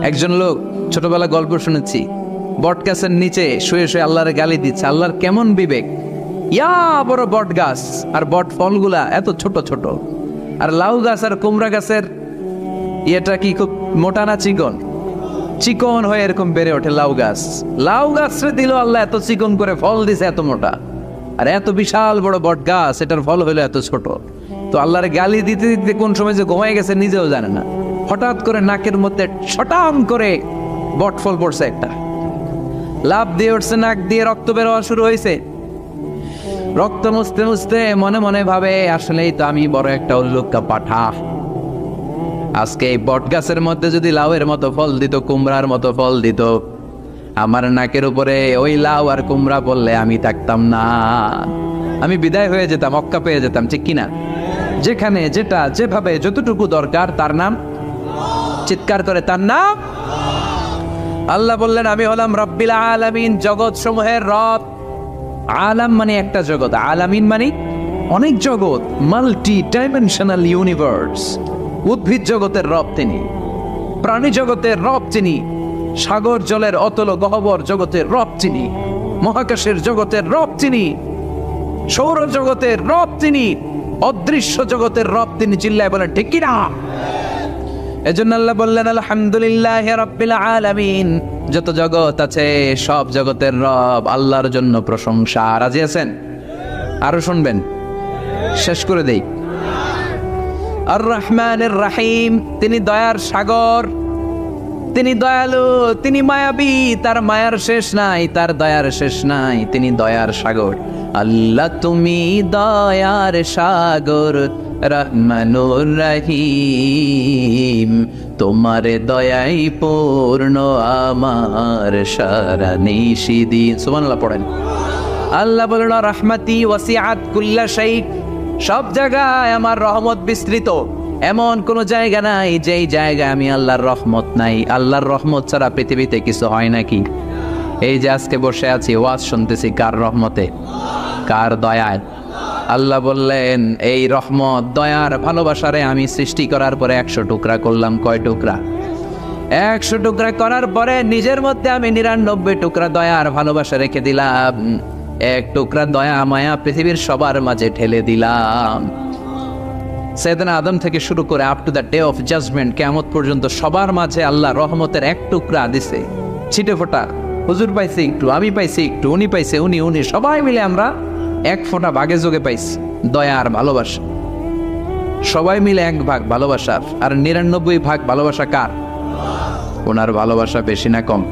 একজন লোক ছোটবেলা গল্প শুনেছি, বট গাছের নিচে শুয়ে শুয়ে আল্লাহর গালি দিচ্ছে। আল্লাহর কেমন বিবেক, ইয়া বড় বট গাছ আর বট ফলগুলা এত ছোট ছোট, আর লাউ গাছ আর কুমড়া গাছের ইয়েটা কি খুব মোটা না চিকন? চিকন হয়ে এরকম বেড়ে ওঠে লাউ গাছ। লাউ গাছরে দিল আল্লাহ এত চিকন করে, ফল দিছে এত মোটা। আর এত বিশাল বড় বট গাছ, এটার ফল হলো এত ছোট। তো আল্লাহর গালি দিতে দিতে কোন সময় যে ঘুমায় গেছে নিজেও জানে না। হঠাৎ করে নাকের মধ্যে ছটাম করে বট ফল পড়ছে একটা, লাভ দিয়ে উঠছে, নাক দিয়ে রক্ত বের হওয়া শুরু হয়েছে। রক্ত মুছতে মুছতে মনে মনে ভাবে, আসলেই তো আমি বড় একটা উল্লুক্কা পাঠা। আজকে এই বট গাছের মধ্যে যদি লাউয়ের মতো ফল দিত, কুমড়ার মতো ফল দিত, আমার নাকের উপরে ওই লাউ আর কুমড়া বললে আমি থাকতাম না, আমি বিদায় হয়ে যেতাম, অক্কা পেয়ে যেতাম, ঠিক কিনা? যেখানে যেটা যেভাবে যতটুকু দরকার তার নাম, চিৎকার করে তার নাম। আল্লাহ বললেন আমি হলাম রব্বিল আলামিন, জগৎ সমূহের রব। আলাম মানে একটা জগৎ, আলামিন মানে অনেক জগৎ, মাল্টি ডাইমেনশনাল ইউনিভার্স। উদ্ভিদ জগতের রব তিনি, প্রাণী জগতের রব তিনি, সাগর জলের অতল গহ্বর জগতের রব তিনি, মহাকাশের জগতের রব তিনি, সৌর জগতের রব তিনি, অদৃশ্য জগতের রব তিনি। চিল্লায় বলেন ঠিক কিনা? এজন্য আল্লাহ বললেন আলহামদুলিল্লাহি রাব্বিল আলামিন, যত জগৎ আছে সব জগতের রব আল্লাহর জন্য প্রশংসা। রাজি আছেন? আরো শুনবেন, শেষ করে দেই। আর রহমানির রহিম, তিনি দয়ার সাগর, তিনি দয়ালু, তিনি মায়াবী, তার মায়ার শেষ নাই, তার দয়ার শেষ নাই, তিনি দয়ার সাগর। আল্লাহ তুমি দয়ার সাগর, রহমানুর রহিম, তোমার দয়াই পূর্ণ আমার সারা নিশিদিন। সুবহানাল্লাহ পড়েন। আল্লাহ বলেন রাহমাতি ওয়াসিআত কুল্লা শাই, সব জায়গায় আমার রহমত বিস্তৃত, এমন কোন জায়গা নাই যেই জায়গায় আমি আল্লাহর রহমত নাই। আল্লাহর রহমত ছাড়া পৃথিবীতে কিছু হয় নাকি? এই যে আজকে বসে আছি, ওয়াজ শুনতেছি, কার রহমতে, কার দয়ায়? আল্লাহ বললেন এই রহমত, দয়ার, ভালোবাসারে আমি সৃষ্টি করার পরে 100 টুকরা করলাম। কয় টুকরা? 100 টুকরা করার পরে নিজের মধ্যে আমি 99 টুকরা দয়ার ভালোবাসা রেখে দিলাম। 1 টুকরা দয়া মায়া পৃথিবীর সবার মাঝে ঠেলে দিলাম। সাইয়েদনা আদম থেকে শুরু করে up to the day of judgement, কিয়ামত পর্যন্ত সবার মাঝে আল্লাহ রহমতের 1 টুকরা দিছে, ছিটে ফোঁটা। হুজুর পাইছে একটু, আমি পাইছি একটু, উনি পাইছে, উনি সবাই মিলে আমরা 1 ফোঁটা ভাগে যোগে পাইছি দয়া আর ভালোবাসা। সবাই মিলে 1 ভাগ ভালোবাসার, আর 99 ভাগ ভালোবাসা কার? ওনার ভালোবাসা বেশি না কম?